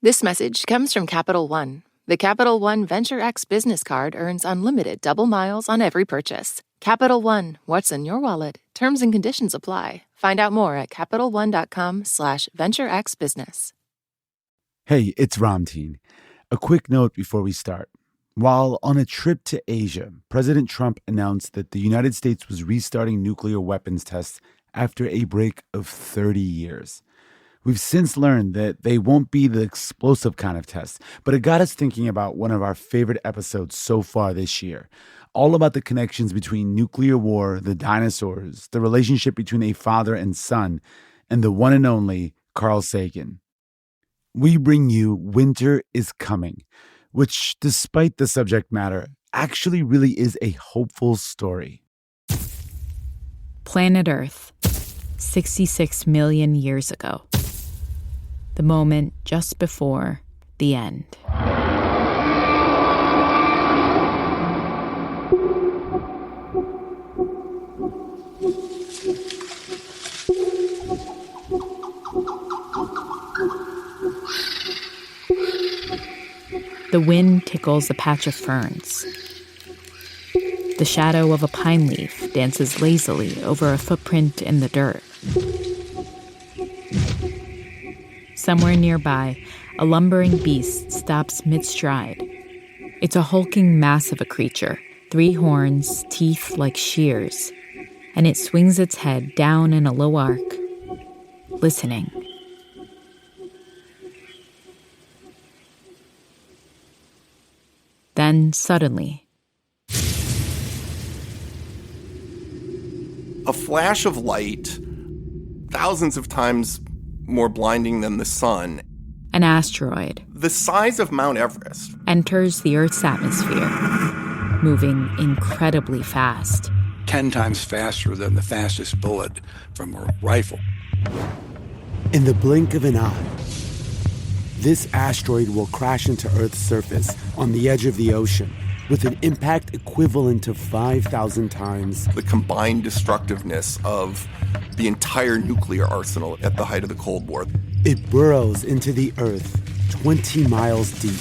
This message comes from Capital One. The Capital One Venture X business card earns unlimited double miles on every purchase. Capital One, what's in your wallet? Terms and conditions apply. Find out more at CapitalOne.com/VentureXBusiness. Hey, it's Ramteen. A quick note before we start. While on a trip to Asia, President Trump announced that the United States was restarting nuclear weapons tests after a break of 30 years. We've since learned that they won't be the explosive kind of tests, but it got us thinking about one of our favorite episodes so far this year, all about the connections between nuclear war, the dinosaurs, the relationship between a father and son, and the one and only Carl Sagan. We bring you Winter is Coming, which, despite the subject matter, actually really is a hopeful story. Planet Earth, 66 million years ago. The moment just before the end. The wind tickles a patch of ferns. The shadow of a pine leaf dances lazily over a footprint in the dirt. Somewhere nearby, a lumbering beast stops mid-stride. It's a hulking mass of a creature, 3 horns, teeth like shears, and it swings its head down in a low arc, listening. Then, suddenly, a flash of light, thousands of times more blinding than the sun. An asteroid, The size of Mount Everest, enters the Earth's atmosphere, moving incredibly fast. 10 times faster than the fastest bullet from a rifle. In the blink of an eye, this asteroid will crash into Earth's surface on the edge of the ocean with an impact equivalent to 5,000 times the combined destructiveness of the entire nuclear arsenal at the height of the Cold War. It burrows into the Earth 20 miles deep.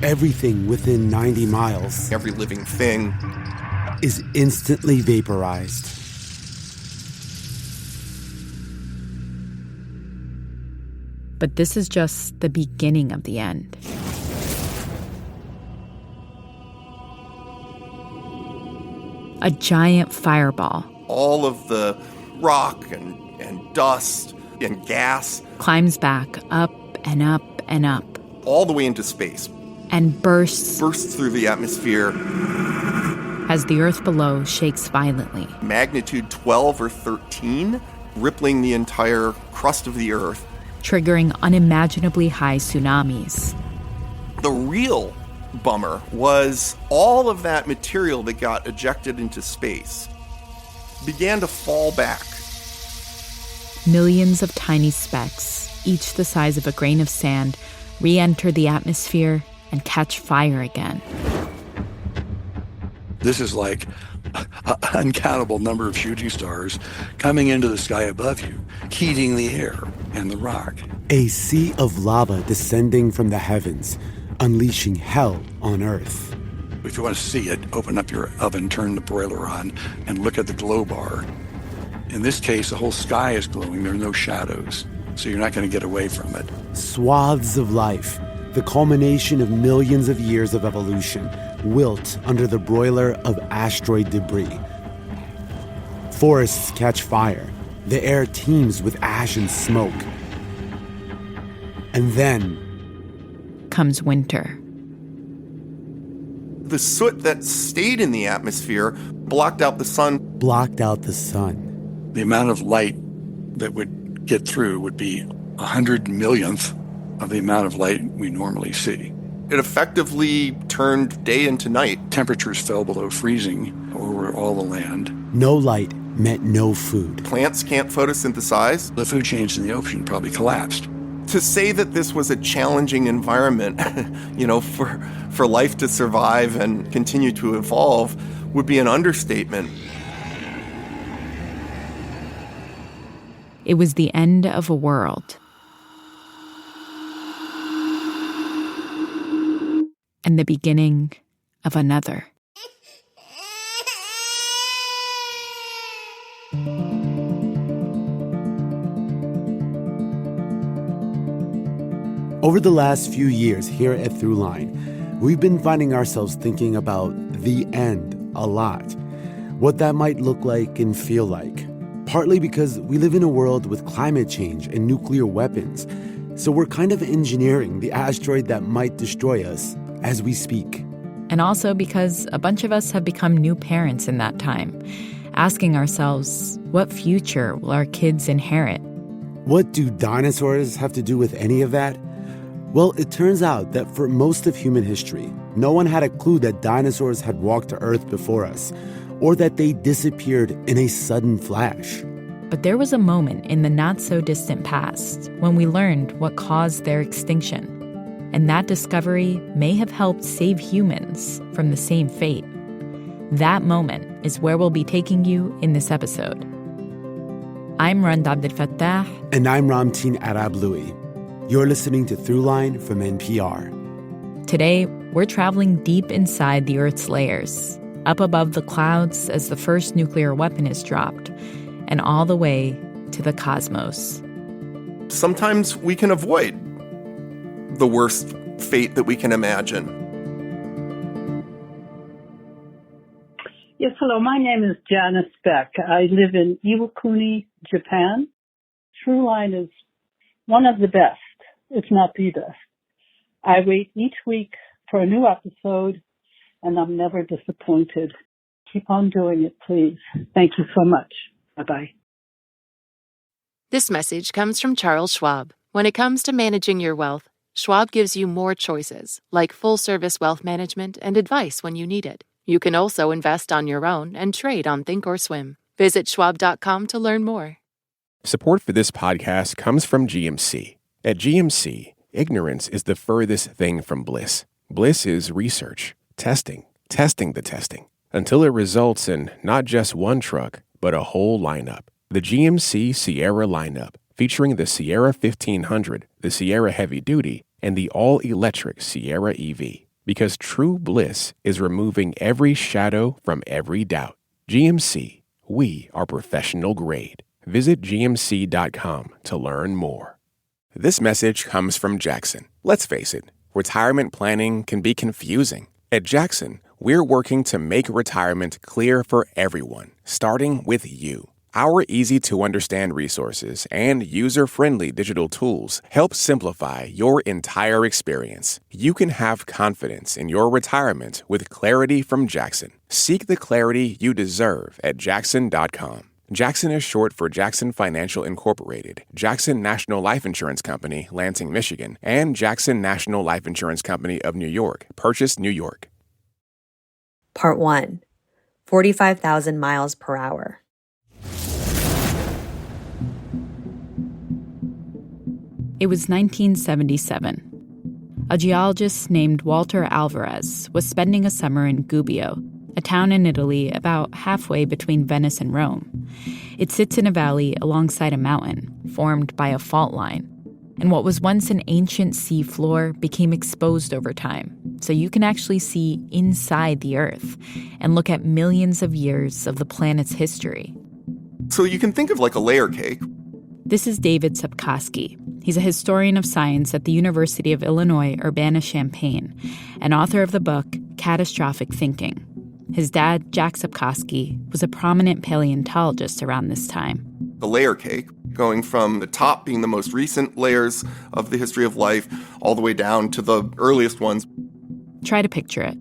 Everything within 90 miles, Every living thing, is instantly vaporized. But this is just the beginning of the end. A giant fireball all of the rock and dust and gas climbs back up and up and up all the way into space, and bursts through the atmosphere. As the earth below shakes violently. Magnitude 12 or 13, rippling the entire crust of the earth. Triggering unimaginably high tsunamis. The real bummer was all of that material that got ejected into space began to fall back. Millions of tiny specks, each the size of a grain of sand, re-enter the atmosphere and catch fire again. This is like an uncountable number of shooting stars coming into the sky above you, heating the air and the rock. A sea of lava descending from the heavens, unleashing hell on Earth. If you want to see it, open up your oven, turn the broiler on, and look at the glow bar. In this case, the whole sky is glowing. There are no shadows, so you're not going to get away from it. Swaths of life, the culmination of millions of years of evolution, wilt under the broiler of asteroid debris. Forests catch fire. The air teems with ash and smoke. And then comes winter. The soot that stayed in the atmosphere blocked out the sun. The amount of light that would get through would be 100 millionth of the amount of light we normally see. It effectively turned day into night. Temperatures fell below freezing over all the land. No light meant no food. Plants can't photosynthesize. The food chains in the ocean probably collapsed. To say that this was a challenging environment, for life to survive and continue to evolve would be an understatement. It was the end of a world. And the beginning of another. Over the last few years here at Throughline, we've been finding ourselves thinking about the end a lot. What that might look like and feel like. Partly because we live in a world with climate change and nuclear weapons. So we're kind of engineering the asteroid that might destroy us as we speak. And also because a bunch of us have become new parents in that time, asking ourselves, what future will our kids inherit? What do dinosaurs have to do with any of that? Well, it turns out that for most of human history, no one had a clue that dinosaurs had walked to Earth before us, or that they disappeared in a sudden flash. But there was a moment in the not-so-distant past when we learned what caused their extinction. And that discovery may have helped save humans from the same fate. That moment is where we'll be taking you in this episode. I'm Rand Abdel Fattah. And I'm Ramteen Arablouei. You're listening to Throughline from NPR. Today, we're traveling deep inside the Earth's layers, up above the clouds as the first nuclear weapon is dropped, and all the way to the cosmos. Sometimes we can avoid the worst fate that we can imagine. Yes, hello. My name is Janice Beck. I live in Iwakuni, Japan. Throughline is one of the best, if not the best. I wait each week for a new episode, and I'm never disappointed. Keep on doing it, please. Thank you so much. Bye-bye. This message comes from Charles Schwab. When it comes to managing your wealth, Schwab gives you more choices, like full-service wealth management and advice when you need it. You can also invest on your own and trade on Thinkorswim. Visit schwab.com to learn more. Support for this podcast comes from GMC. At GMC, ignorance is the furthest thing from bliss. Bliss is research, testing the testing, until it results in not just one truck, but a whole lineup. The GMC Sierra lineup, featuring the Sierra 1500, the Sierra Heavy Duty, and the all-electric Sierra EV. Because true bliss is removing every shadow from every doubt. GMC, we are professional grade. Visit gmc.com to learn more. This message comes from Jackson. Let's face it, retirement planning can be confusing. At Jackson, we're working to make retirement clear for everyone, starting with you. Our easy-to-understand resources and user-friendly digital tools help simplify your entire experience. You can have confidence in your retirement with clarity from Jackson. Seek the clarity you deserve at jackson.com. Jackson is short for Jackson Financial Incorporated, Jackson National Life Insurance Company, Lansing, Michigan, and Jackson National Life Insurance Company of New York, Purchase, New York. Part 1. 45,000 miles per hour. It was 1977. A geologist named Walter Alvarez was spending a summer in Gubbio, a town in Italy about halfway between Venice and Rome. It sits in a valley alongside a mountain, formed by a fault line. And what was once an ancient sea floor became exposed over time, so you can actually see inside the Earth and look at millions of years of the planet's history. So you can think of like a layer cake. This is David Sepkoski. He's a historian of science at the University of Illinois Urbana-Champaign and author of the book Catastrophic Thinking. His dad, Jack Sepkoski, was a prominent paleontologist around this time. The layer cake, going from the top being the most recent layers of the history of life all the way down to the earliest ones. Try to picture it.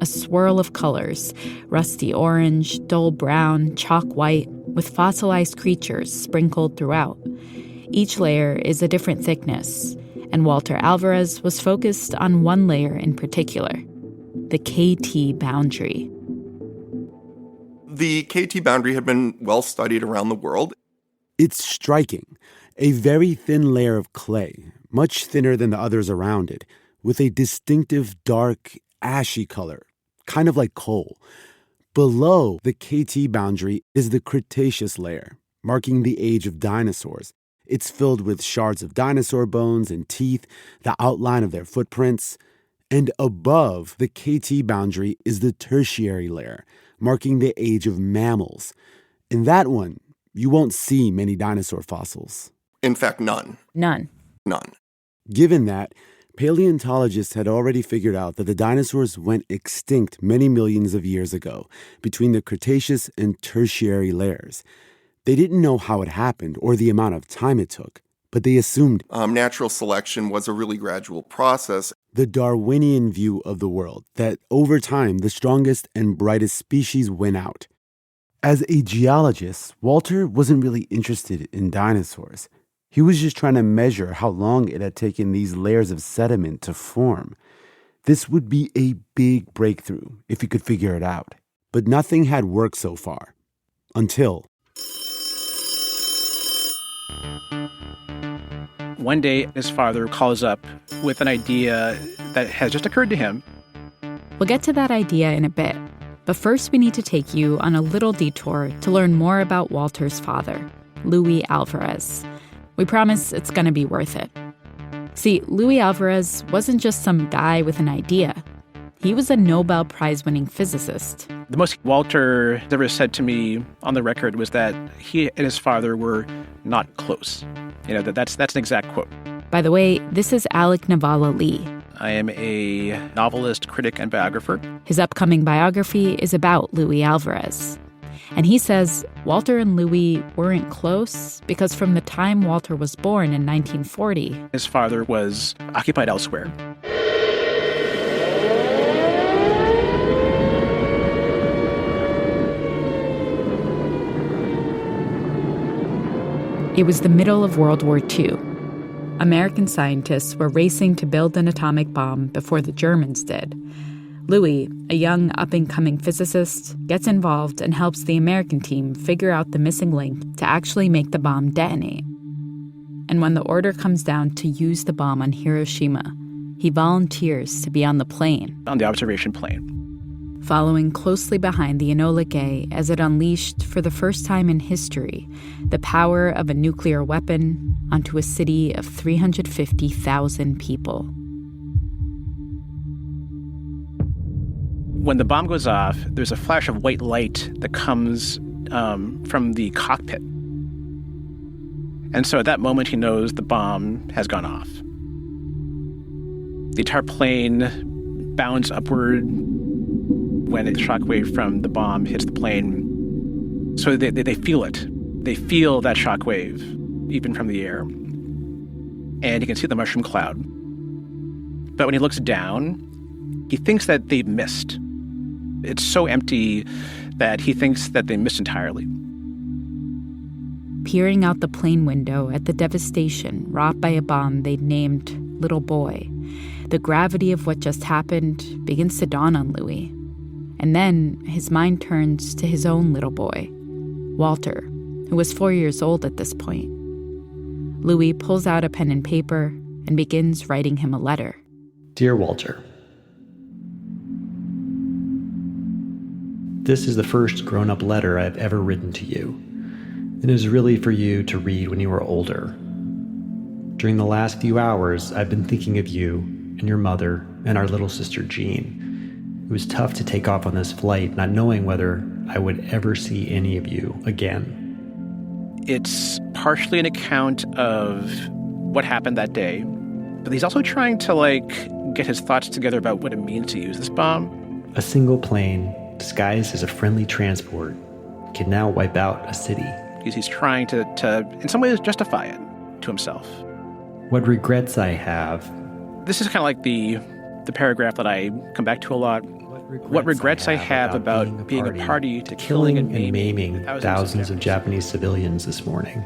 A swirl of colors, rusty orange, dull brown, chalk white, with fossilized creatures sprinkled throughout. Each layer is a different thickness, and Walter Alvarez was focused on one layer in particular, the KT boundary. The KT boundary had been well studied around the world. It's striking. A very thin layer of clay, much thinner than the others around it, with a distinctive dark, ashy color, kind of like coal. Below the KT boundary is the Cretaceous layer, marking the age of dinosaurs. It's filled with shards of dinosaur bones and teeth, the outline of their footprints. And above the KT boundary is the tertiary layer, marking the age of mammals. In that one, you won't see many dinosaur fossils. In fact, none. None. None. Given that, paleontologists had already figured out that the dinosaurs went extinct many millions of years ago, between the Cretaceous and Tertiary layers. They didn't know how it happened or the amount of time it took, but they assumed Natural selection was a really gradual process. the Darwinian view of the world, that over time, the strongest and brightest species win out. As a geologist, Walter wasn't really interested in dinosaurs. He was just trying to measure how long it had taken these layers of sediment to form. This would be a big breakthrough if he could figure it out. But nothing had worked so far. Until... One day, his father calls up with an idea that has just occurred to him. We'll get to that idea in a bit. But first, we need to take you on a little detour to learn more about Walter's father, Luis Alvarez. We promise it's going to be worth it. See, Luis Alvarez wasn't just some guy with an idea. He was a Nobel Prize-winning physicist. The most Walter ever said to me on the record was that he and his father were not close. That's an exact quote. By the way, this is Alec Navala Lee. I am a novelist, critic, and biographer. His upcoming biography is about Luis Alvarez. And he says Walter and Luis weren't close because from the time Walter was born in 1940, his father was occupied elsewhere. It was the middle of World War II. American scientists were racing to build an atomic bomb before the Germans did. Luis, a young up-and-coming physicist, gets involved and helps the American team figure out the missing link to actually make the bomb detonate. And when the order comes down to use the bomb on Hiroshima, he volunteers to be on the plane. On the observation plane. Following closely behind the Enola Gay as it unleashed, for the first time in history, the power of a nuclear weapon onto a city of 350,000 people. When the bomb goes off, there's a flash of white light that comes from the cockpit. And so at that moment, he knows the bomb has gone off. The entire plane bounds upward when the shockwave from the bomb hits the plane. So they feel it. They feel that shockwave, even from the air. And he can see the mushroom cloud. But when he looks down, he thinks that they've missed. It's so empty that he thinks that they missed entirely. Peering out the plane window at the devastation wrought by a bomb they'd named Little Boy, the gravity of what just happened begins to dawn on Luis. And then his mind turns to his own little boy, Walter, who was 4 years old at this point. Luis pulls out a pen and paper and begins writing him a letter. Dear Walter, this is the first grown-up letter I've ever written to you, and it is really for you to read when you are older. During the last few hours, I've been thinking of you and your mother and our little sister Jean. It was tough to take off on this flight, not knowing whether I would ever see any of you again. It's partially an account of what happened that day, but he's also trying to, get his thoughts together about what it means to use this bomb. A single plane, disguised as a friendly transport, can now wipe out a city. He's trying to, in some ways, justify it to himself. What regrets I have. This is kind of like the paragraph that I come back to a lot. What regrets I have about being a party to killing and maiming thousands of Japanese civilians this morning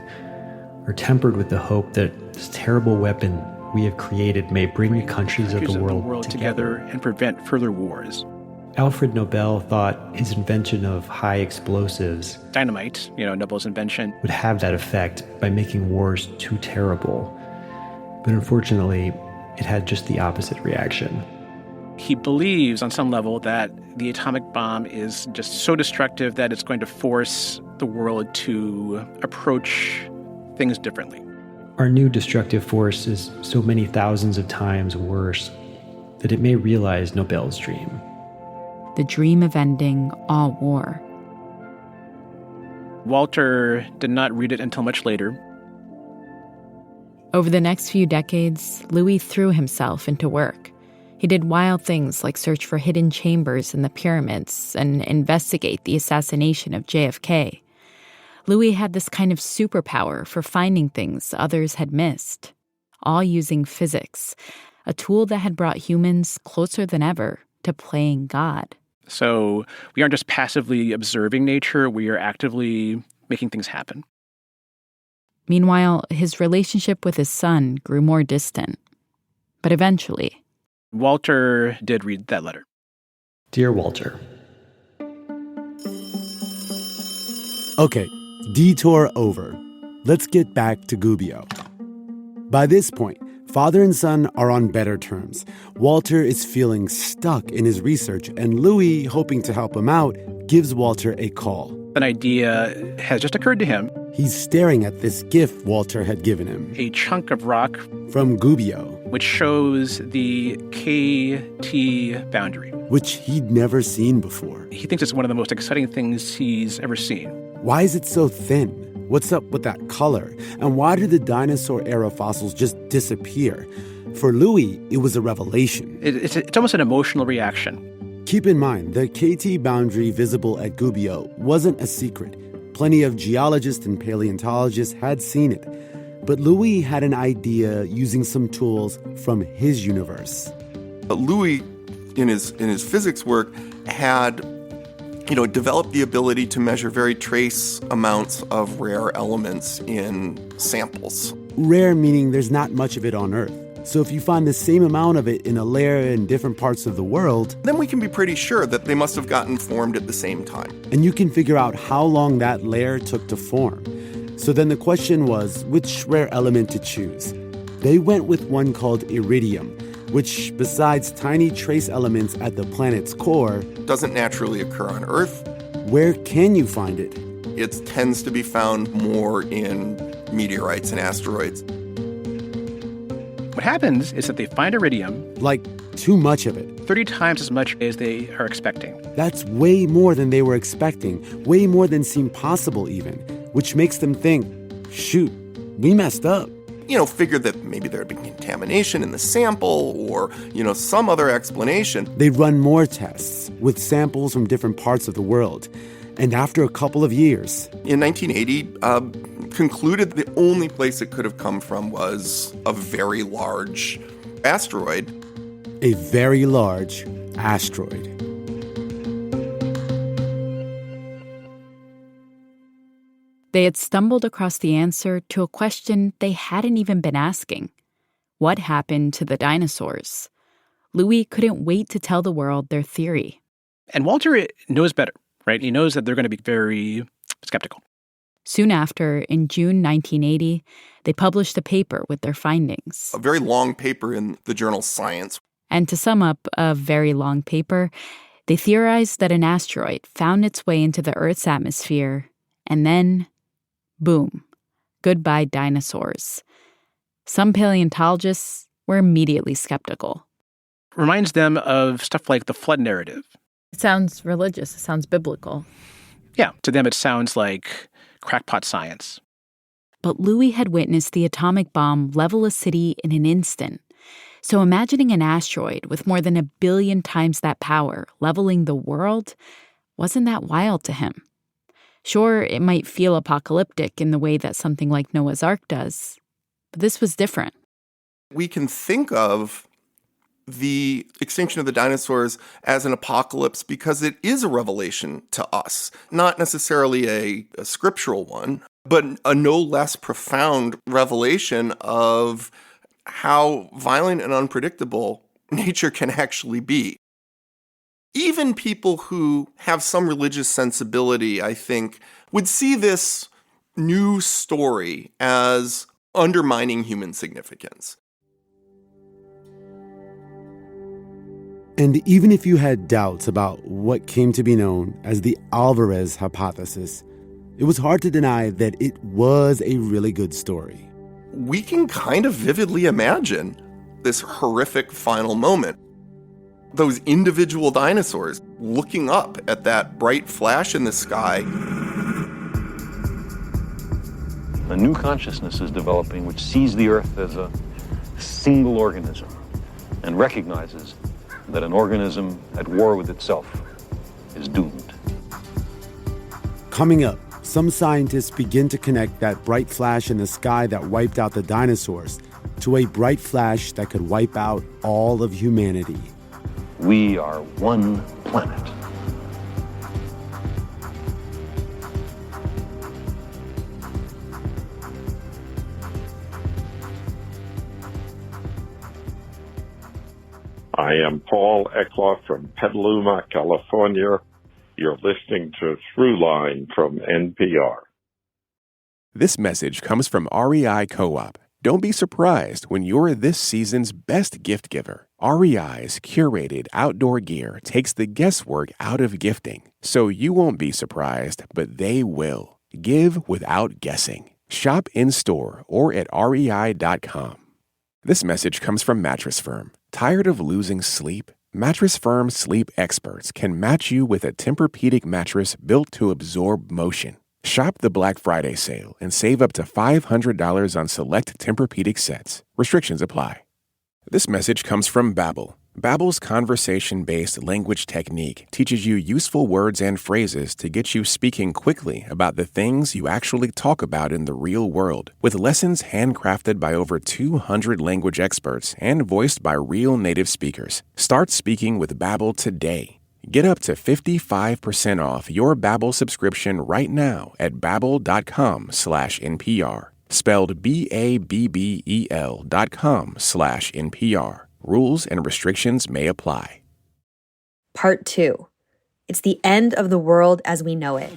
are tempered with the hope that this terrible weapon we have created may bring the countries of the world together and prevent further wars. Alfred Nobel thought his invention of high explosives, dynamite, Nobel's invention, would have that effect by making wars too terrible. But unfortunately, it had just the opposite reaction. He believes on some level that the atomic bomb is just so destructive that it's going to force the world to approach things differently. Our new destructive force is so many thousands of times worse that it may realize Nobel's dream. The dream of ending all war. Walter did not read it until much later. Over the next few decades, Louis threw himself into work. He did wild things like search for hidden chambers in the pyramids and investigate the assassination of JFK. Louis had this kind of superpower for finding things others had missed, all using physics, a tool that had brought humans closer than ever to playing God. So we aren't just passively observing nature, we are actively making things happen. Meanwhile, his relationship with his son grew more distant. But eventually, Walter did read that letter. Dear Walter. Okay, detour over. Let's get back to Gubbio. By this point, father and son are on better terms. Walter is feeling stuck in his research, and Louis, hoping to help him out, gives Walter a call. An idea has just occurred to him. He's staring at this gift Walter had given him. A chunk of rock from Gubbio, which shows the KT boundary, which he'd never seen before. He thinks it's one of the most exciting things he's ever seen. Why is it so thin? What's up with that color? And why did the dinosaur-era fossils just disappear? For Louis, it was a revelation. It's almost an emotional reaction. Keep in mind, the KT boundary visible at Gubbio wasn't a secret. Plenty of geologists and paleontologists had seen it. But Louis had an idea using some tools from his universe. Louis, in his physics work, had developed the ability to measure very trace amounts of rare elements in samples. Rare meaning there's not much of it on Earth. So if you find the same amount of it in a layer in different parts of the world, then we can be pretty sure that they must have gotten formed at the same time. And you can figure out how long that layer took to form. So then the question was, which rare element to choose? They went with one called iridium, which, besides tiny trace elements at the planet's core, doesn't naturally occur on Earth. Where can you find it? It tends to be found more in meteorites and asteroids. What happens is that they find iridium. Like, too much of it. 30 times as much as they are expecting. That's way more than they were expecting, way more than seemed possible even, which makes them think, shoot, we messed up. Figure that maybe there had been contamination in the sample or, some other explanation. They run more tests with samples from different parts of the world. And after a couple of years, in 1980, concluded the only place it could have come from was a very large asteroid. A very large asteroid. They had stumbled across the answer to a question they hadn't even been asking. What happened to the dinosaurs? Louis couldn't wait to tell the world their theory. And Walter knows better, right? He knows that they're going to be very skeptical. Soon after, in June 1980, they published a paper with their findings. A very long paper in the journal Science. And to sum up a very long paper, they theorized that an asteroid found its way into the Earth's atmosphere, and then, boom, goodbye dinosaurs. Some paleontologists were immediately skeptical. Reminds them of stuff like the flood narrative. It sounds religious. It sounds biblical. Yeah, to them it sounds like crackpot science. But Louis had witnessed the atomic bomb level a city in an instant. So imagining an asteroid with more than 1 billion times that power leveling the world, wasn't that wild to him? Sure, it might feel apocalyptic in the way that something like Noah's Ark does, but this was different. We can think of the extinction of the dinosaurs as an apocalypse because it is a revelation to us. Not necessarily a scriptural one, but a no less profound revelation of how violent and unpredictable nature can actually be. Even people who have some religious sensibility, I think, would see this new story as undermining human significance. And even if you had doubts about what came to be known as the Alvarez hypothesis, it was hard to deny that it was a really good story. We can kind of vividly imagine this horrific final moment. Those individual dinosaurs looking up at that bright flash in the sky. A new consciousness is developing which sees the Earth as a single organism and recognizes that an organism at war with itself is doomed. Coming up, some scientists begin to connect that bright flash in the sky that wiped out the dinosaurs to a bright flash that could wipe out all of humanity. We are one planet. I am Paul Eckloff from Petaluma, California. You're listening to Throughline from NPR. This message comes from REI Co-op. Don't be surprised when you're this season's best gift giver. REI's curated outdoor gear takes the guesswork out of gifting, so you won't be surprised, but they will. Give without guessing. Shop in-store or at rei.com. This message comes from Mattress Firm. Tired of losing sleep? Mattress Firm sleep experts can match you with a Tempur-Pedic mattress built to absorb motion. Shop the Black Friday sale and save up to $500 on select Tempur-Pedic sets. Restrictions apply. This message comes from Babbel. Babbel's conversation-based language technique teaches you useful words and phrases to get you speaking quickly about the things you actually talk about in the real world, with lessons handcrafted by over 200 language experts and voiced by real native speakers. Start speaking with Babbel today. Get up to 55% off your Babbel subscription right now at babbel.com/NPR. Spelled BABBEL.com/NPR. Rules and restrictions may apply. Part 2. It's the end of the world as we know it.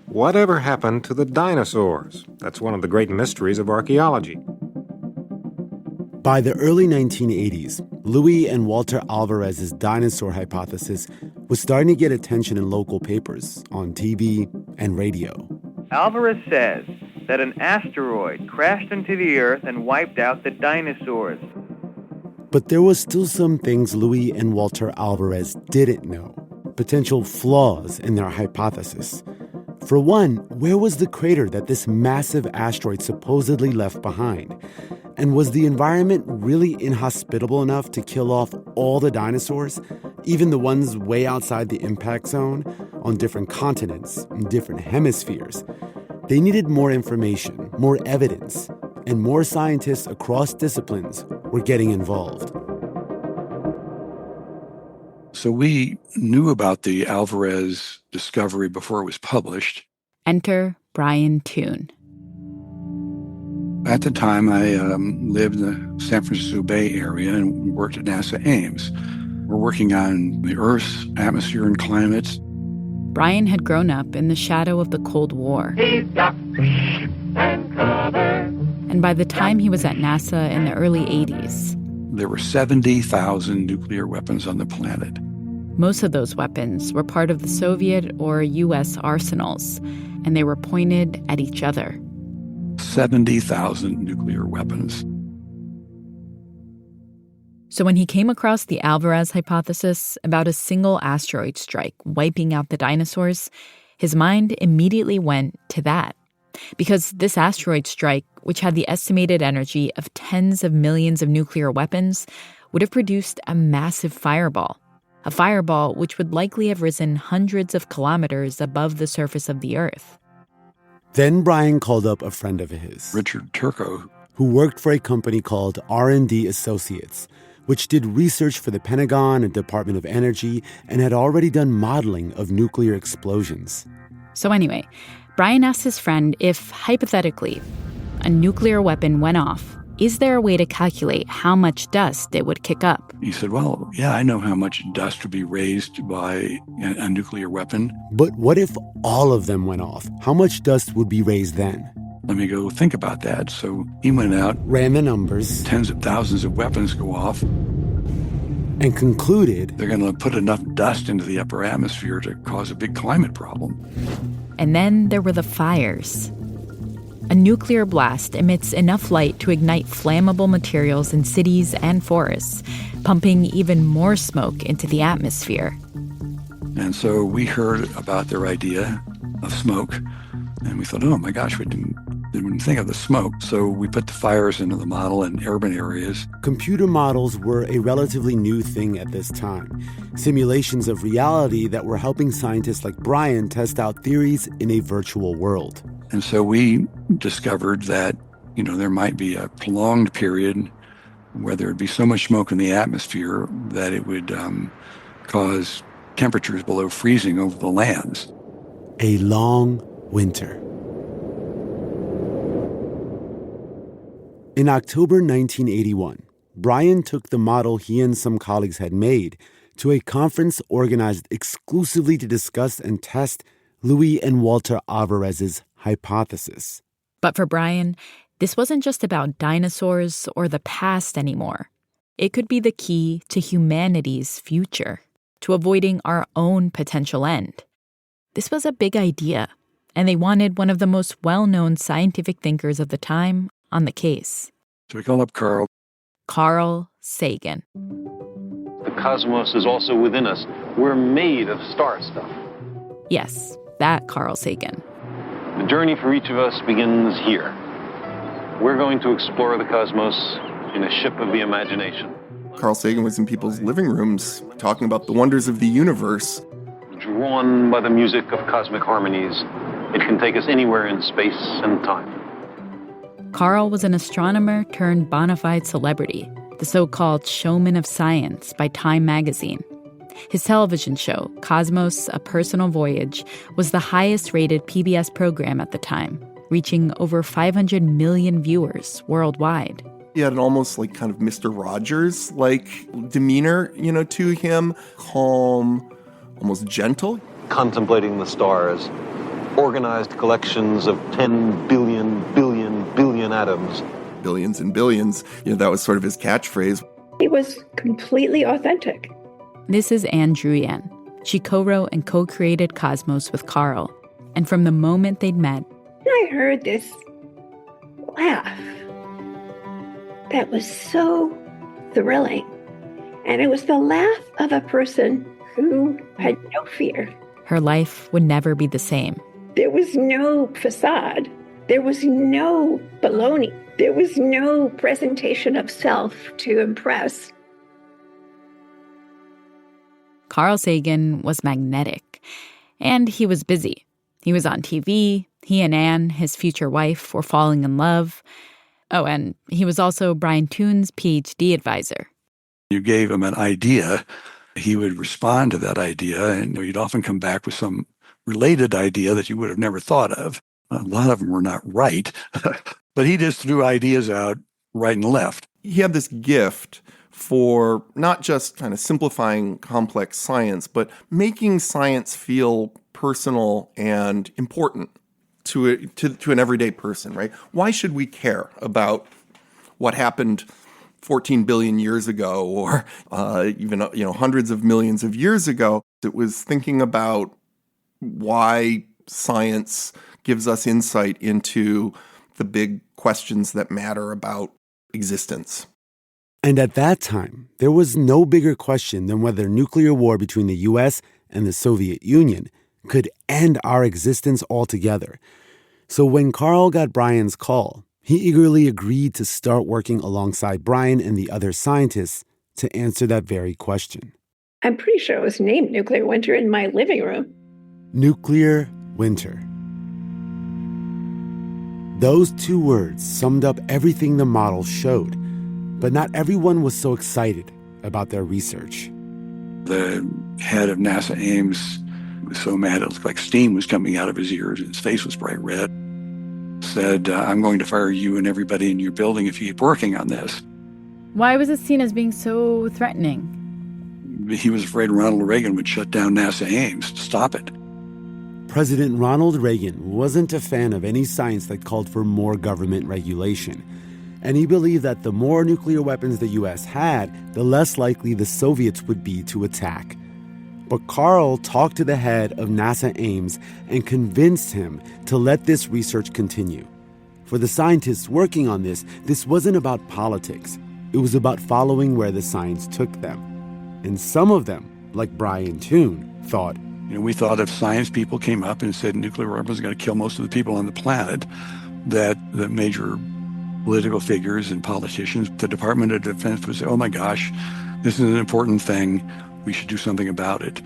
Whatever happened to the dinosaurs? That's one of the great mysteries of archaeology. By the early 1980s, Luis and Walter Alvarez's dinosaur hypothesis was starting to get attention in local papers, on TV, and radio. Alvarez says that an asteroid crashed into the Earth and wiped out the dinosaurs. But there was still some things Luis and Walter Alvarez didn't know, potential flaws in their hypothesis. For one, where was the crater that this massive asteroid supposedly left behind? And was the environment really inhospitable enough to kill off all the dinosaurs, even the ones way outside the impact zone, on different continents, in different hemispheres? They needed more information, more evidence, and more scientists across disciplines were getting involved. So we knew about the Alvarez discovery before it was published. Enter Brian Toon. At the time, I lived in the San Francisco Bay Area and worked at NASA Ames. We're working on the Earth's atmosphere and climate. Brian had grown up in the shadow of the Cold War. And by the time he was at NASA in the early 80s, there were 70,000 nuclear weapons on the planet. Most of those weapons were part of the Soviet or U.S. arsenals, and they were pointed at each other. 70,000 nuclear weapons. So when he came across the Alvarez hypothesis about a single asteroid strike wiping out the dinosaurs, his mind immediately went to that. Because this asteroid strike, which had the estimated energy of tens of millions of nuclear weapons, would have produced a massive fireball. A fireball which would likely have risen hundreds of kilometers above the surface of the Earth. Then Brian called up a friend of his, Richard Turco, who worked for a company called R&D Associates, which did research for the Pentagon and Department of Energy and had already done modeling of nuclear explosions. So anyway, Brian asked his friend if, hypothetically, a nuclear weapon went off, is there a way to calculate how much dust it would kick up? He said, well, yeah, I know how much dust would be raised by a nuclear weapon. But what if all of them went off? How much dust would be raised then? Let me go think about that. So he went out, ran the numbers, tens of thousands of weapons go off, and concluded they're going to put enough dust into the upper atmosphere to cause a big climate problem. And then there were the fires. A nuclear blast emits enough light to ignite flammable materials in cities and forests, pumping even more smoke into the atmosphere. And so we heard about their idea of smoke, and we thought, oh my gosh, we didn't think of the smoke. So we put the fires into the model in urban areas. Computer models were a relatively new thing at this time. Simulations of reality that were helping scientists like Brian test out theories in a virtual world. And so we discovered that, there might be a prolonged period where there would be so much smoke in the atmosphere that it would cause temperatures below freezing over the lands. A long winter. In October 1981, Brian took the model he and some colleagues had made to a conference organized exclusively to discuss and test Luis and Walter Alvarez's hypothesis. But for Brian, this wasn't just about dinosaurs or the past anymore. It could be the key to humanity's future, to avoiding our own potential end. This was a big idea, and they wanted one of the most well-known scientific thinkers of the time on the case. So we called up Carl Sagan. The cosmos is also within us. We're made of star stuff. Yes, that Carl Sagan. The journey for each of us begins here. We're going to explore the cosmos in a ship of the imagination. Carl Sagan was in people's living rooms talking about the wonders of the universe. Drawn by the music of cosmic harmonies, it can take us anywhere in space and time. Carl was an astronomer turned bona fide celebrity, the so-called showman of science by Time magazine. His television show, Cosmos: A Personal Voyage, was the highest-rated PBS program at the time, reaching over 500 million viewers worldwide. He had an almost kind of Mr. Rogers-like demeanor, to him. Calm, almost gentle. Contemplating the stars, organized collections of 10 billion atoms. Billions and billions. That was sort of his catchphrase. He was completely authentic. This is Anne Druyan. She co-wrote and co-created Cosmos with Carl. And from the moment they'd met, I heard this laugh that was so thrilling. And it was the laugh of a person who had no fear. Her life would never be the same. There was no facade. There was no baloney. There was no presentation of self to impress. Carl Sagan was magnetic, and he was busy. He was on TV. He and Anne, his future wife, were falling in love. Oh, and he was also Brian Toon's PhD advisor. You gave him an idea, he would respond to that idea, and he'd often come back with some related idea that you would have never thought of. A lot of them were not right, but he just threw ideas out right and left. He had this gift for not just kind of simplifying complex science, but making science feel personal and important to an everyday person, right? Why should we care about what happened 14 billion years ago or even hundreds of millions of years ago? It was thinking about why science gives us insight into the big questions that matter about existence. And at that time, there was no bigger question than whether nuclear war between the U.S. and the Soviet Union could end our existence altogether. So when Carl got Brian's call, he eagerly agreed to start working alongside Brian and the other scientists to answer that very question. I'm pretty sure it was named Nuclear Winter in my living room. Nuclear winter. Those two words summed up everything the model showed, but not everyone was so excited about their research. The head of NASA Ames was so mad it looked like steam was coming out of his ears and his face was bright red. Said, I'm going to fire you and everybody in your building if you keep working on this. Why was it seen as being so threatening? He was afraid Ronald Reagan would shut down NASA Ames to stop it. President Ronald Reagan wasn't a fan of any science that called for more government regulation. And he believed that the more nuclear weapons the U.S. had, the less likely the Soviets would be to attack. But Carl talked to the head of NASA Ames and convinced him to let this research continue. For the scientists working on this wasn't about politics. It was about following where the science took them. And some of them, like Brian Toon, thought, we thought if science people came up and said nuclear weapons are going to kill most of the people on the planet, that the major political figures and politicians, the Department of Defense would say, oh my gosh, this is an important thing. We should do something about it.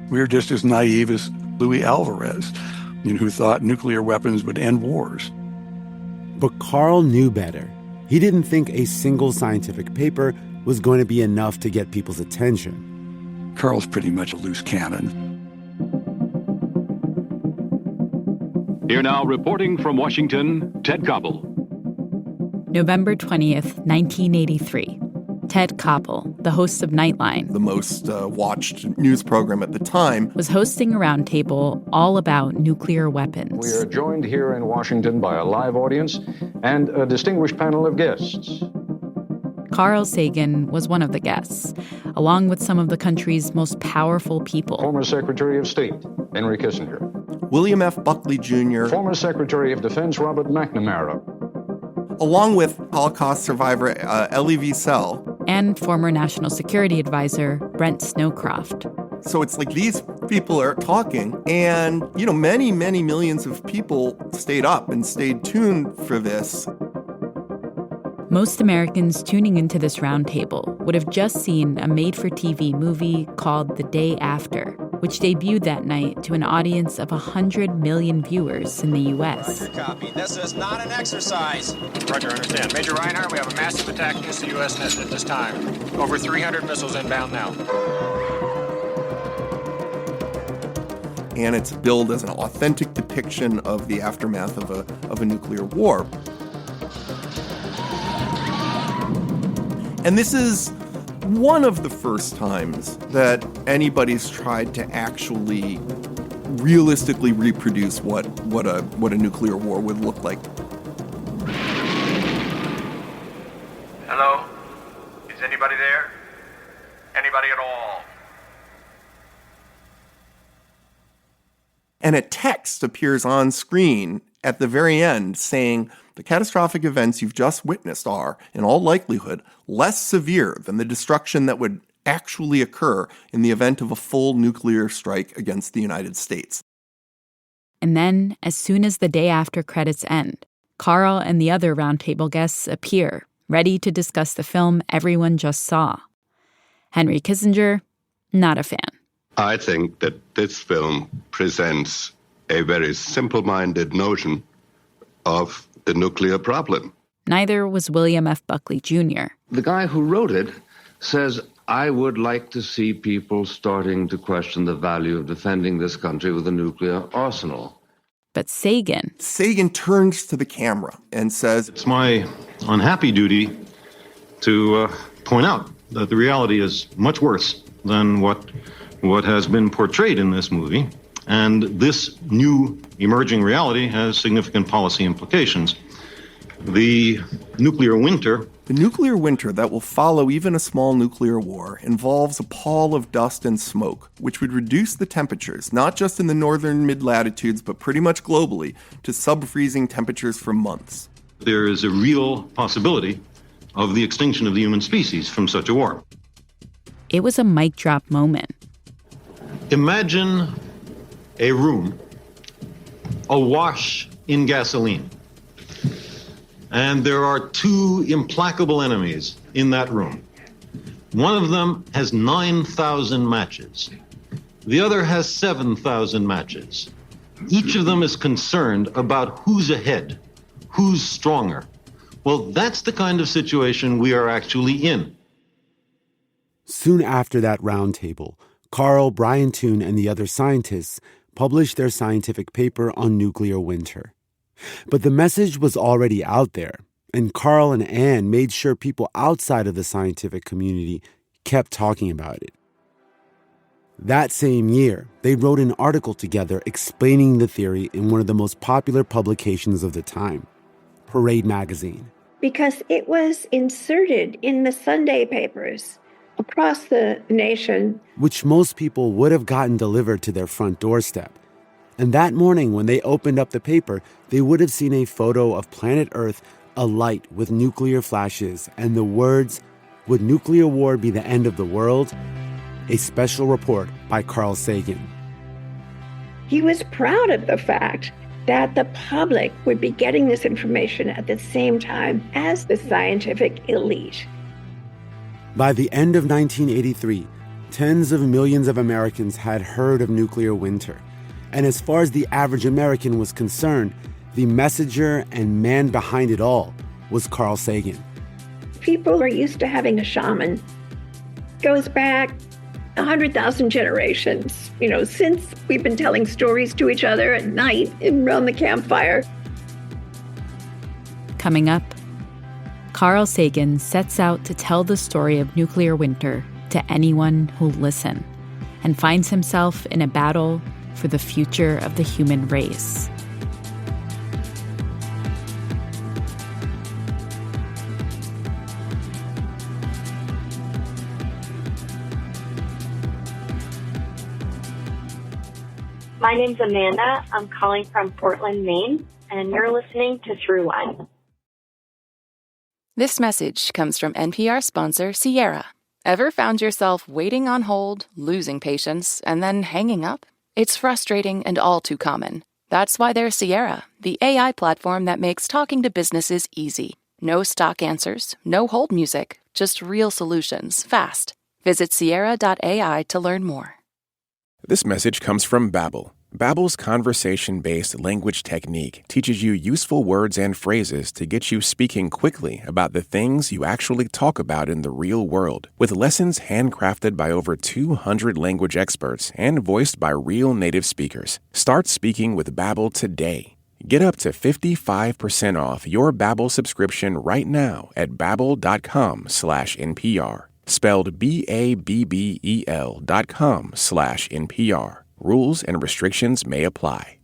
We were just as naive as Louis Alvarez, who thought nuclear weapons would end wars. But Carl knew better. He didn't think a single scientific paper was going to be enough to get people's attention. Carl's pretty much a loose cannon. Here now, reporting from Washington, Ted Koppel. November 20th, 1983. Ted Koppel, the host of Nightline, the most watched news program at the time, was hosting a roundtable all about nuclear weapons. We are joined here in Washington by a live audience and a distinguished panel of guests. Carl Sagan was one of the guests, along with some of the country's most powerful people. Former Secretary of State Henry Kissinger. William F. Buckley Jr. Former Secretary of Defense Robert McNamara. Along with Holocaust survivor Elie Wiesel. And former National Security Advisor Brent Snowcroft. So it's like these people are talking, and, many, many millions of people stayed up and stayed tuned for this. Most Americans tuning into this roundtable would have just seen a made-for-TV movie called The Day After, which debuted that night to an audience of 100 million viewers in the U.S. Roger, copy. This is not an exercise. Roger, understand. Major Reinhardt, we have a massive attack against the U.S. net at this time. Over 300 missiles inbound now. And it's billed as an authentic depiction of the aftermath of a nuclear war. And this is one of the first times that anybody's tried to actually realistically reproduce what a nuclear war would look like. Hello? Is anybody there? Anybody at all? And a text appears on screen at the very end saying, the catastrophic events you've just witnessed are, in all likelihood, less severe than the destruction that would actually occur in the event of a full nuclear strike against the United States. And then, as soon as the Day After credits end, Carl and the other roundtable guests appear, ready to discuss the film everyone just saw. Henry Kissinger, not a fan. I think that this film presents a very simple-minded notion of the nuclear problem. Neither was William F. Buckley Jr. The guy who wrote it says, I would like to see people starting to question the value of defending this country with a nuclear arsenal. But Sagan turns to the camera and says, it's my unhappy duty to point out that the reality is much worse than what has been portrayed in this movie. And this new emerging reality has significant policy implications. The nuclear winter that will follow even a small nuclear war involves a pall of dust and smoke, which would reduce the temperatures, not just in the northern mid-latitudes, but pretty much globally, to sub-freezing temperatures for months. There is a real possibility of the extinction of the human species from such a war. It was a mic drop moment. Imagine a room awash in gasoline. And there are two implacable enemies in that room. One of them has 9,000 matches. The other has 7,000 matches. Each of them is concerned about who's ahead, who's stronger. Well, that's the kind of situation we are actually in. Soon after that roundtable, Carl, Brian Toon, and the other scientists published their scientific paper on nuclear winter. But the message was already out there, and Carl and Anne made sure people outside of the scientific community kept talking about it. That same year, they wrote an article together explaining the theory in one of the most popular publications of the time, Parade magazine. Because it was inserted in the Sunday papers across the nation, which most people would have gotten delivered to their front doorstep. And that morning, when they opened up the paper, they would have seen a photo of planet Earth alight with nuclear flashes and the words, "Would nuclear war be the end of the world?" A special report by Carl Sagan. He was proud of the fact that the public would be getting this information at the same time as the scientific elite. By the end of 1983, tens of millions of Americans had heard of nuclear winter. And as far as the average American was concerned, the messenger and man behind it all was Carl Sagan. People were used to having a shaman. Goes back 100,000 generations, since we've been telling stories to each other at night around the campfire. Coming up, Carl Sagan sets out to tell the story of nuclear winter to anyone who'll listen, and finds himself in a battle for the future of the human race. My name's Amanda. I'm calling from Portland, Maine, and you're listening to Throughline. This message comes from NPR sponsor Sierra. Ever found yourself waiting on hold, losing patience, and then hanging up? It's frustrating and all too common. That's why there's Sierra, the AI platform that makes talking to businesses easy. No stock answers, no hold music, just real solutions, fast. Visit Sierra.ai to learn more. This message comes from Babbel. Babbel's conversation-based language technique teaches you useful words and phrases to get you speaking quickly about the things you actually talk about in the real world, with lessons handcrafted by over 200 language experts and voiced by real native speakers. Start speaking with Babbel today. Get up to 55% off your Babbel subscription right now at babbel.com/NPR. Spelled BABBEL.com/NPR. Rules and restrictions may apply.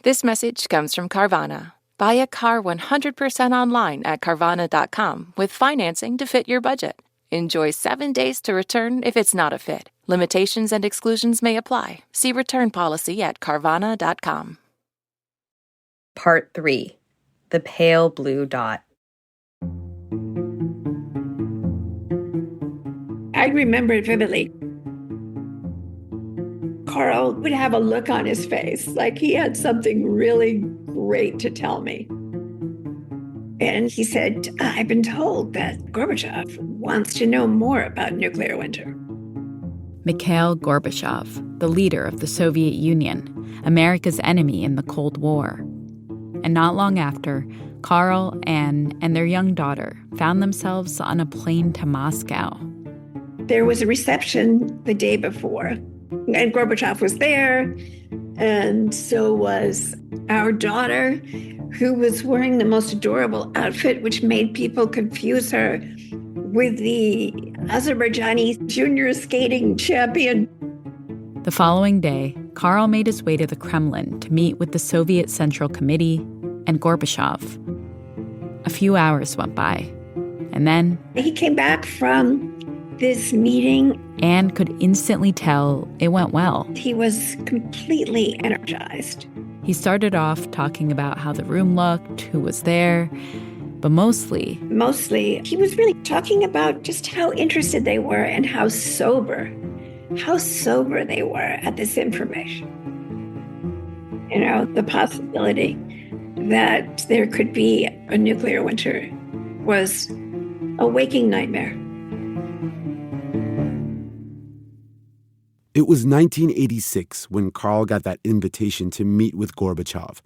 This message comes from Carvana. Buy a car 100% online at Carvana.com with financing to fit your budget. Enjoy 7 days to return if it's not a fit. Limitations and exclusions may apply. See return policy at Carvana.com. Part 3. The Pale Blue Dot. I remember it vividly. Carl would have a look on his face like he had something really great to tell me. And he said, I've been told that Gorbachev wants to know more about nuclear winter. Mikhail Gorbachev, the leader of the Soviet Union, America's enemy in the Cold War. And not long after, Carl, Anne, and their young daughter found themselves on a plane to Moscow. There was a reception the day before, and Gorbachev was there, and so was our daughter, who was wearing the most adorable outfit, which made people confuse her with the Azerbaijani junior skating champion. The following day, Carl made his way to the Kremlin to meet with the Soviet Central Committee and Gorbachev. A few hours went by, and then he came back from this meeting. Anne could instantly tell it went well. He was completely energized. He started off talking about how the room looked, who was there, but mostly, he was really talking about just how interested they were and how sober they were at this information. The possibility that there could be a nuclear winter was a waking nightmare. It was 1986 when Carl got that invitation to meet with Gorbachev.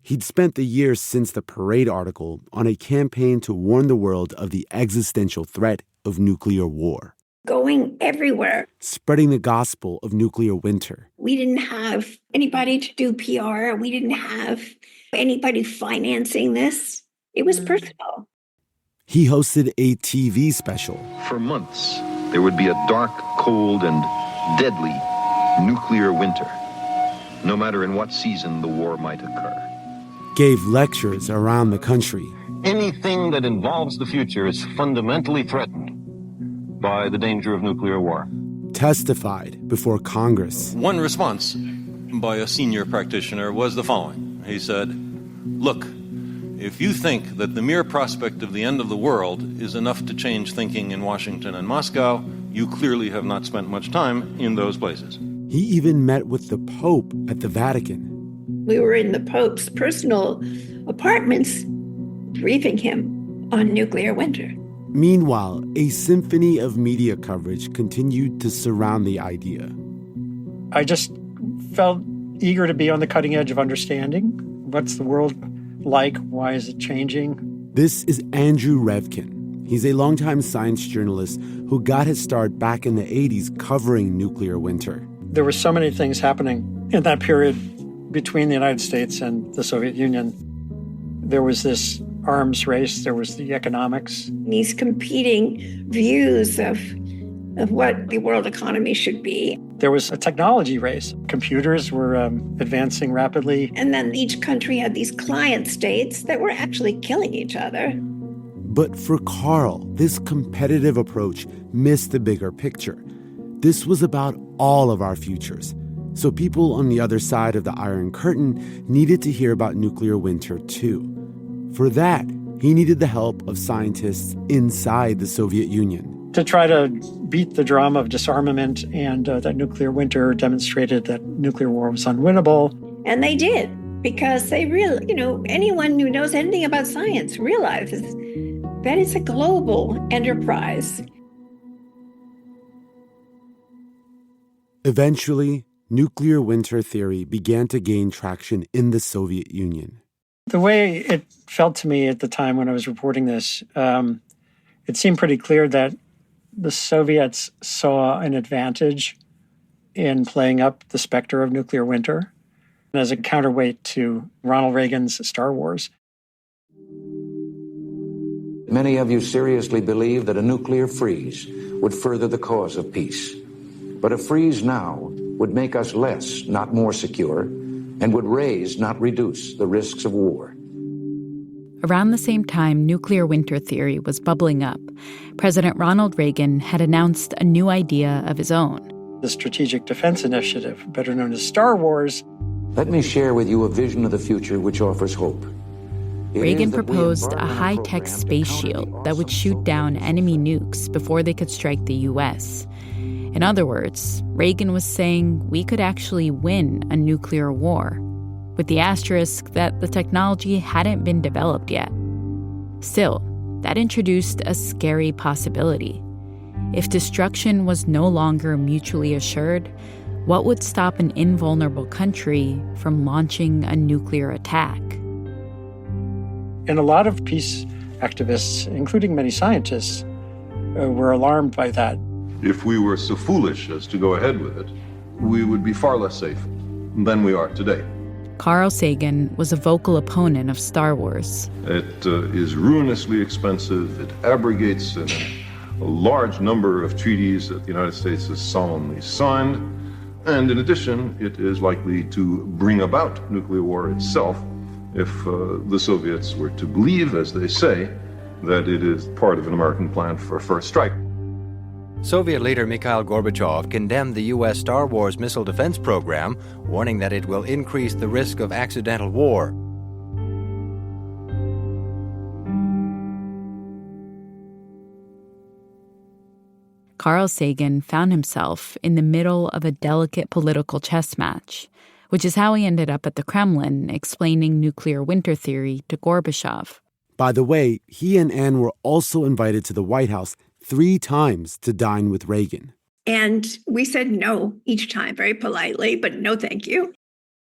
He'd spent the years since the Parade article on a campaign to warn the world of the existential threat of nuclear war. Going everywhere. Spreading the gospel of nuclear winter. We didn't have anybody to do PR. We didn't have anybody financing this. It was personal. He hosted a TV special. For months, there would be a dark, cold, and deadly nuclear winter, no matter in what season the war might occur. Gave lectures around the country. Anything that involves the future is fundamentally threatened by the danger of nuclear war. Testified before Congress. One response by a senior practitioner was the following. He said, "Look, if you think that the mere prospect of the end of the world is enough to change thinking in Washington and Moscow, you clearly have not spent much time in those places." He even met with the Pope at the Vatican. We were in the Pope's personal apartments briefing him on nuclear winter. Meanwhile, a symphony of media coverage continued to surround the idea. I just felt eager to be on the cutting edge of understanding. What's the world like? Why is it changing? This is Andrew Revkin. He's a longtime science journalist who got his start back in the 80s covering nuclear winter. There were so many things happening in that period between the United States and the Soviet Union. There was this arms race, there was the economics. These competing views of what the world economy should be. There was a technology race. Computers were advancing rapidly. And then each country had these client states that were actually killing each other. But for Carl, this competitive approach missed the bigger picture. This was about all of our futures. So people on the other side of the Iron Curtain needed to hear about nuclear winter too. For that, he needed the help of scientists inside the Soviet Union. To try to beat the drum of disarmament and that nuclear winter demonstrated that nuclear war was unwinnable. And they did, because they really, anyone who knows anything about science realizes that it's a global enterprise. Eventually, nuclear winter theory began to gain traction in the Soviet Union. The way it felt to me at the time when I was reporting this, it seemed pretty clear that the Soviets saw an advantage in playing up the specter of nuclear winter as a counterweight to Ronald Reagan's Star Wars. Many of you seriously believe that a nuclear freeze would further the cause of peace. But a freeze now would make us less, not more secure, and would raise, not reduce, the risks of war. Around the same time nuclear winter theory was bubbling up, President Ronald Reagan had announced a new idea of his own. The Strategic Defense Initiative, better known as Star Wars. Let me share with you a vision of the future which offers hope. Reagan proposed a high-tech space shield that would shoot down enemy nukes before they could strike the U.S. In other words, Reagan was saying we could actually win a nuclear war, with the asterisk that the technology hadn't been developed yet. Still, that introduced a scary possibility. If destruction was no longer mutually assured, what would stop an invulnerable country from launching a nuclear attack? And a lot of peace activists, including many scientists, were alarmed by that. If we were so foolish as to go ahead with it, we would be far less safe than we are today. Carl Sagan was a vocal opponent of Star Wars. It is ruinously expensive. It abrogates a large number of treaties that the United States has solemnly signed. And in addition, it is likely to bring about nuclear war itself if the Soviets were to believe, as they say, that it is part of an American plan for a first strike. Soviet leader Mikhail Gorbachev condemned the U.S. Star Wars missile defense program, warning that it will increase the risk of accidental war. Carl Sagan found himself in the middle of a delicate political chess match, which is how he ended up at the Kremlin explaining nuclear winter theory to Gorbachev. By the way, he and Anne were also invited to the White House 3 times to dine with Reagan. And we said no each time, very politely, but no thank you.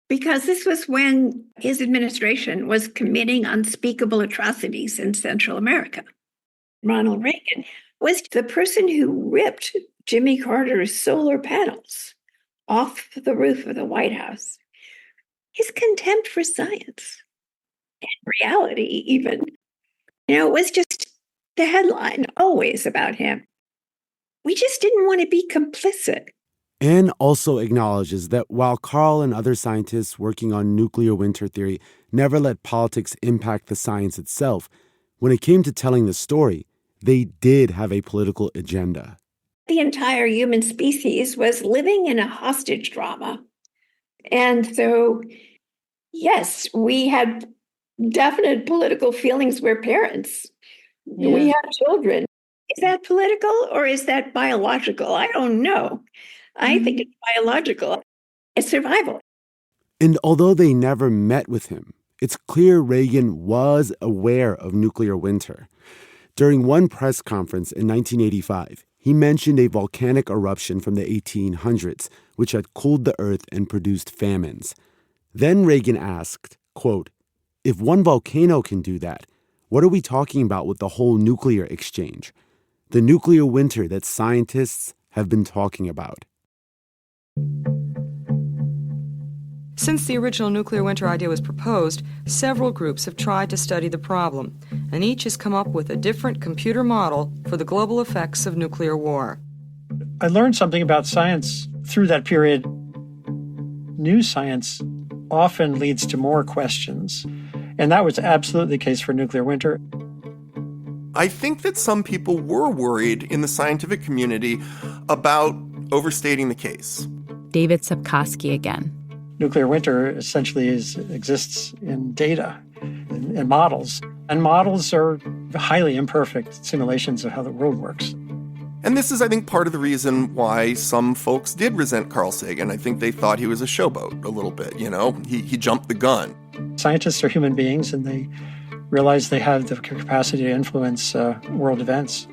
Because this was when his administration was committing unspeakable atrocities in Central America. Ronald Reagan was the person who ripped Jimmy Carter's solar panels off the roof of the White House. His contempt for science and reality even. It was just the headline always about him. We just didn't want to be complicit. Anne also acknowledges that while Carl and other scientists working on nuclear winter theory never let politics impact the science itself, when it came to telling the story, they did have a political agenda. The entire human species was living in a hostage drama. And so, yes, we had definite political feelings. We're parents. Yeah. We have children. Is that political or is that biological? I don't know. I think it's biological. It's survival. And although they never met with him, it's clear Reagan was aware of nuclear winter. During one press conference in 1985, he mentioned a volcanic eruption from the 1800s, which had cooled the earth and produced famines. Then Reagan asked, quote, "If one volcano can do that, what are we talking about with the whole nuclear exchange? The nuclear winter that scientists have been talking about." Since the original nuclear winter idea was proposed, several groups have tried to study the problem, and each has come up with a different computer model for the global effects of nuclear war. I learned something about science through that period. New science often leads to more questions, and that was absolutely the case for nuclear winter. I think that some people were worried in the scientific community about overstating the case. David Sepkoski again. Nuclear winter essentially exists in data and models. And models are highly imperfect simulations of how the world works. And this is, I think, part of the reason why some folks did resent Carl Sagan. I think they thought he was a showboat a little bit, you know? He jumped the gun. Scientists are human beings, and they realize they have the capacity to influence world events.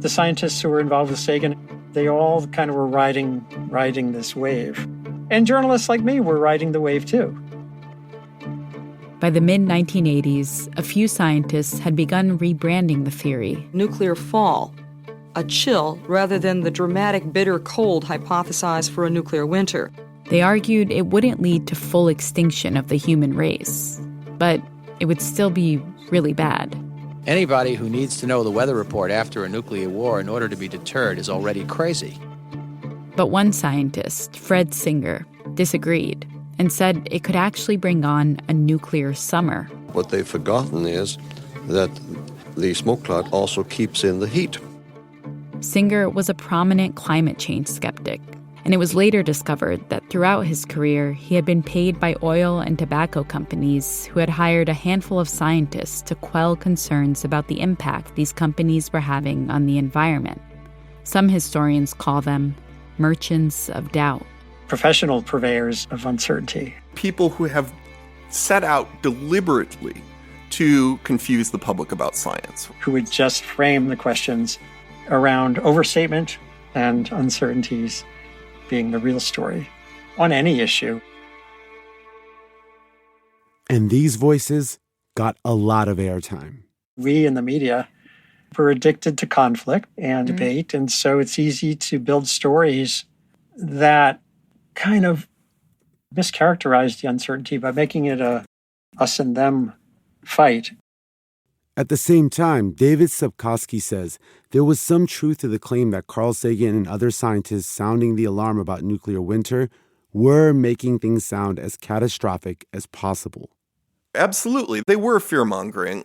The scientists who were involved with Sagan, they all kind of were riding this wave. And journalists like me were riding the wave too. By the mid-1980s, a few scientists had begun rebranding the theory. Nuclear fall, a chill rather than the dramatic bitter cold hypothesized for a nuclear winter. They argued it wouldn't lead to full extinction of the human race, but it would still be really bad. Anybody who needs to know the weather report after a nuclear war in order to be deterred is already crazy. But one scientist, Fred Singer, disagreed and said it could actually bring on a nuclear summer. What they've forgotten is that the smoke cloud also keeps in the heat. Singer was a prominent climate change skeptic, and it was later discovered that throughout his career, he had been paid by oil and tobacco companies who had hired a handful of scientists to quell concerns about the impact these companies were having on the environment. Some historians call them merchants of doubt. Professional purveyors of uncertainty. People who have set out deliberately to confuse the public about science. Who would just frame the questions around overstatement and uncertainties being the real story on any issue. And these voices got a lot of airtime. We in the media were addicted to conflict and debate, and so it's easy to build stories that kind of mischaracterize the uncertainty by making it a us and them fight. At the same time, David Sepkoski says there was some truth to the claim that Carl Sagan and other scientists sounding the alarm about nuclear winter were making things sound as catastrophic as possible. Absolutely. They were fear-mongering.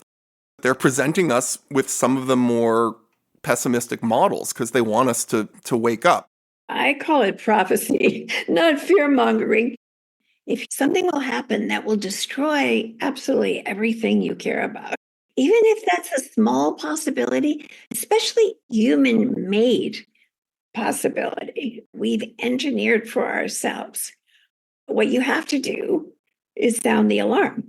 They're presenting us with some of the more pessimistic models because they want us to wake up. I call it prophecy, not fear-mongering. If something will happen that will destroy absolutely everything you care about, even if that's a small possibility, especially human-made possibility, we've engineered for ourselves. What you have to do is sound the alarm.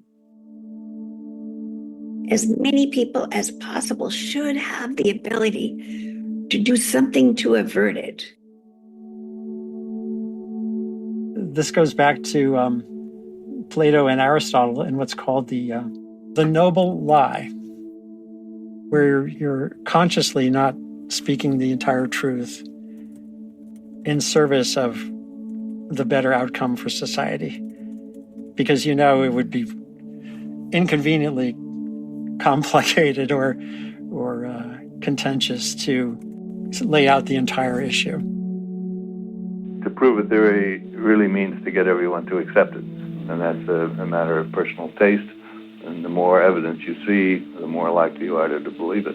As many people as possible should have the ability to do something to avert it. This goes back to Plato and Aristotle and what's called the noble lie, where you're consciously not speaking the entire truth in service of the better outcome for society, because you know it would be inconveniently complicated or contentious to lay out the entire issue. To prove a theory really means to get everyone to accept it. And that's a matter of personal taste. And the more evidence you see, the more likely you are to believe it.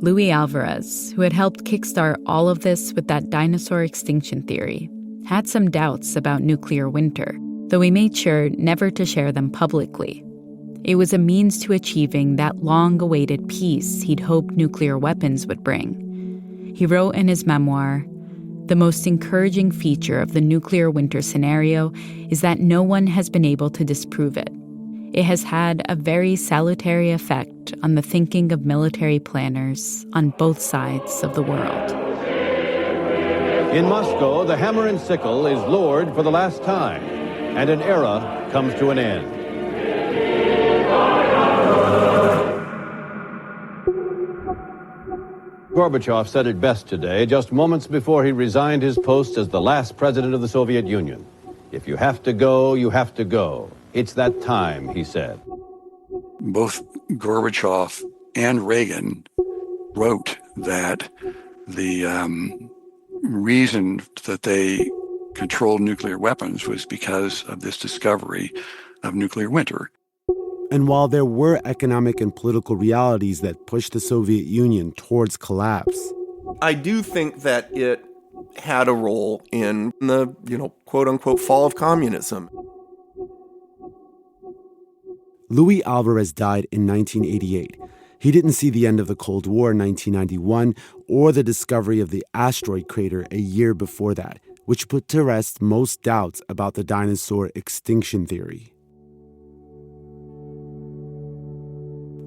Luis Alvarez, who had helped kickstart all of this with that dinosaur extinction theory, had some doubts about nuclear winter, though he made sure never to share them publicly. It was a means to achieving that long-awaited peace he'd hoped nuclear weapons would bring. He wrote in his memoir, "The most encouraging feature of the nuclear winter scenario is that no one has been able to disprove it. It has had a very salutary effect on the thinking of military planners on both sides of the world." In Moscow, the hammer and sickle is lowered for the last time, and an era comes to an end. Gorbachev said it best today, just moments before he resigned his post as the last president of the Soviet Union. "If you have to go, you have to go. It's that time," he said. Both Gorbachev and Reagan wrote that the reason that they controlled nuclear weapons was because of this discovery of nuclear winter. And while there were economic and political realities that pushed the Soviet Union towards collapse, I do think that it had a role in the, quote-unquote fall of communism. Luis Alvarez died in 1988. He didn't see the end of the Cold War in 1991 or the discovery of the asteroid crater a year before that, which put to rest most doubts about the dinosaur extinction theory.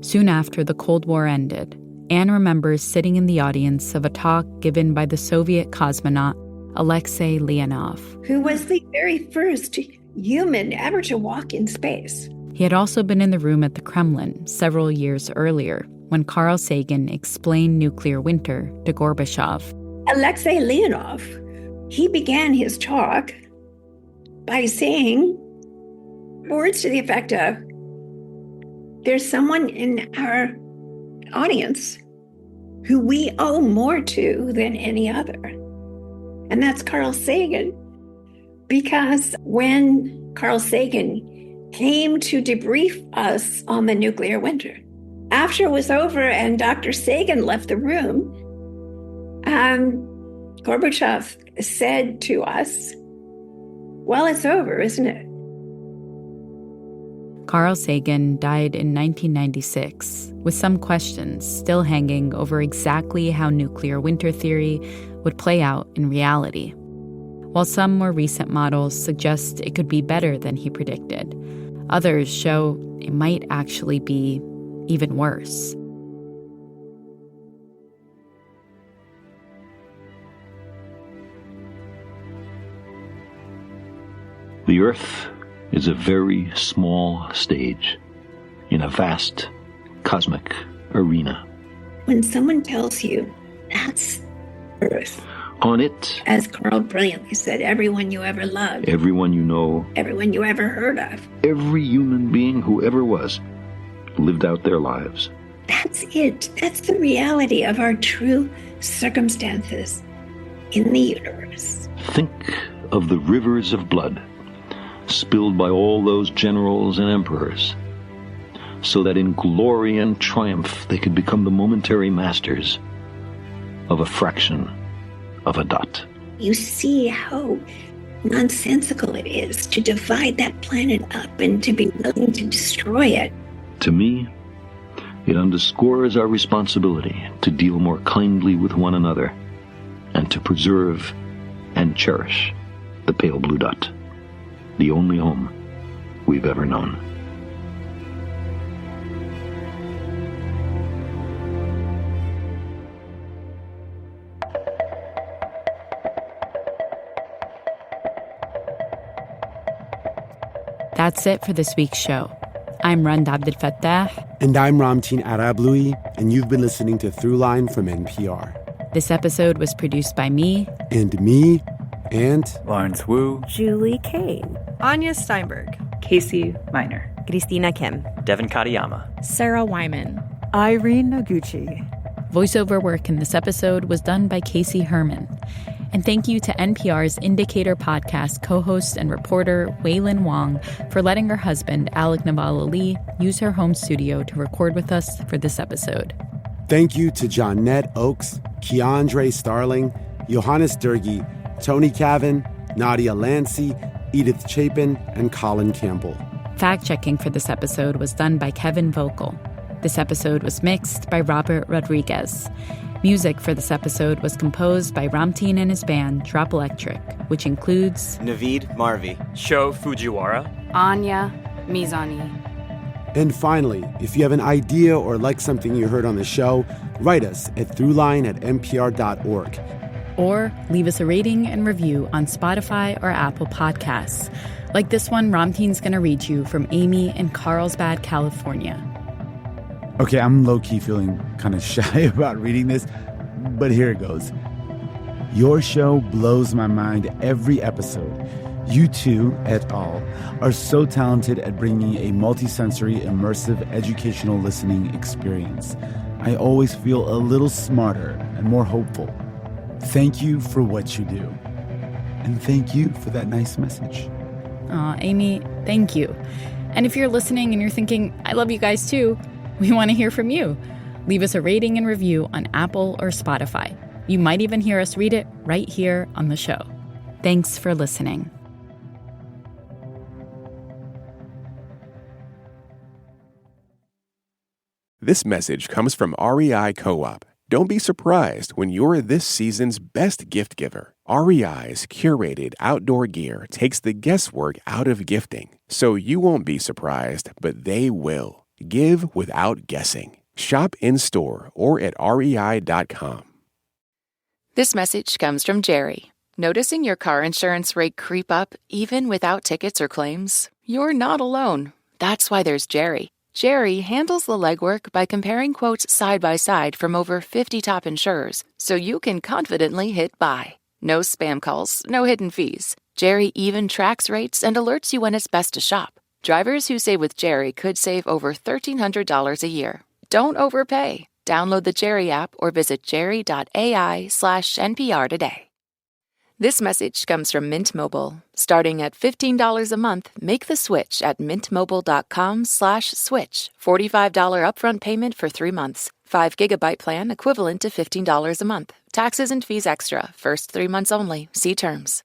Soon after the Cold War ended, Anne remembers sitting in the audience of a talk given by the Soviet cosmonaut Alexei Leonov, who was the very first human ever to walk in space. He had also been in the room at the Kremlin several years earlier when Carl Sagan explained nuclear winter to Gorbachev. Alexei Leonov, he began his talk by saying words to the effect of, "There's someone in our audience who we owe more to than any other." And that's Carl Sagan. Because when Carl Sagan came to debrief us on the nuclear winter, after it was over and Dr. Sagan left the room, Gorbachev said to us, "Well, it's over, isn't it?" Carl Sagan died in 1996, with some questions still hanging over exactly how nuclear winter theory would play out in reality. While some more recent models suggest it could be better than he predicted, others show it might actually be even worse. The Earth is a very small stage in a vast cosmic arena. When someone tells you, that's Earth. On it, as Carl brilliantly said, everyone you ever loved. Everyone you know. Everyone you ever heard of. Every human being who ever was lived out their lives. That's it. That's the reality of our true circumstances in the universe. Think of the rivers of blood spilled by all those generals and emperors, so that in glory and triumph they could become the momentary masters of a fraction of a dot. You see how nonsensical it is to divide that planet up and to be willing to destroy it. To me, it underscores our responsibility to deal more kindly with one another and to preserve and cherish the pale blue dot, the only home we've ever known. That's it for this week's show. I'm Rand Abdel Fattah. And I'm Ramteen Arablouei, and you've been listening to Throughline from NPR. This episode was produced by me. And me. And Lawrence Wu. Julie Kane. Anya Steinberg. Casey Miner. Christina Kim. Devin Katayama. Sarah Wyman. Irene Noguchi. Voiceover work in this episode was done by Casey Herman. And thank you to NPR's Indicator podcast co-host and reporter Waylin Wong for letting her husband, Alec Navala Lee, use her home studio to record with us for this episode. Thank you to Johnette Oakes, Keandre Starling, Johannes Durgi, Tony Cavan, Nadia Lancy, Edith Chapin, and Colin Campbell. Fact-checking for this episode was done by Kevin Vogel. This episode was mixed by Robert Rodriguez. Music for this episode was composed by Ramteen and his band Drop Electric, which includes Naveed Marvi, Sho Fujiwara, Anya Mizani. And finally, if you have an idea or like something you heard on the show, write us at throughline@npr.org. Or leave us a rating and review on Spotify or Apple Podcasts. Like this one, Ramteen's going to read you from Amy in Carlsbad, California. Okay, I'm low-key feeling kind of shy about reading this, but here it goes. Your show blows my mind every episode. You two, et al., are so talented at bringing a multisensory, immersive, educational listening experience. I always feel a little smarter and more hopeful. Thank you for what you do. And thank you for that nice message. Aw, Amy, thank you. And if you're listening and you're thinking, I love you guys too, we want to hear from you. Leave us a rating and review on Apple or Spotify. You might even hear us read it right here on the show. Thanks for listening. This message comes from REI Co-op. Don't be surprised when you're this season's best gift giver. REI's curated outdoor gear takes the guesswork out of gifting, so you won't be surprised, but they will. Give without guessing. Shop in-store or at rei.com. This message comes from Jerry. Noticing your car insurance rate creep up even without tickets or claims? You're not alone. That's why there's Jerry. Jerry handles the legwork by comparing quotes side by side from over 50 top insurers, so you can confidently hit buy. No spam calls, no hidden fees. Jerry even tracks rates and alerts you when it's best to shop. Drivers who save with Jerry could save over $1,300 a year. Don't overpay. Download the Jerry app or visit jerry.ai/NPR today. This message comes from Mint Mobile. Starting at $15 a month, make the switch at mintmobile.com/switch. $45 upfront payment for 3 months. 5 gigabyte plan equivalent to $15 a month. Taxes and fees extra. First 3 months only. See terms.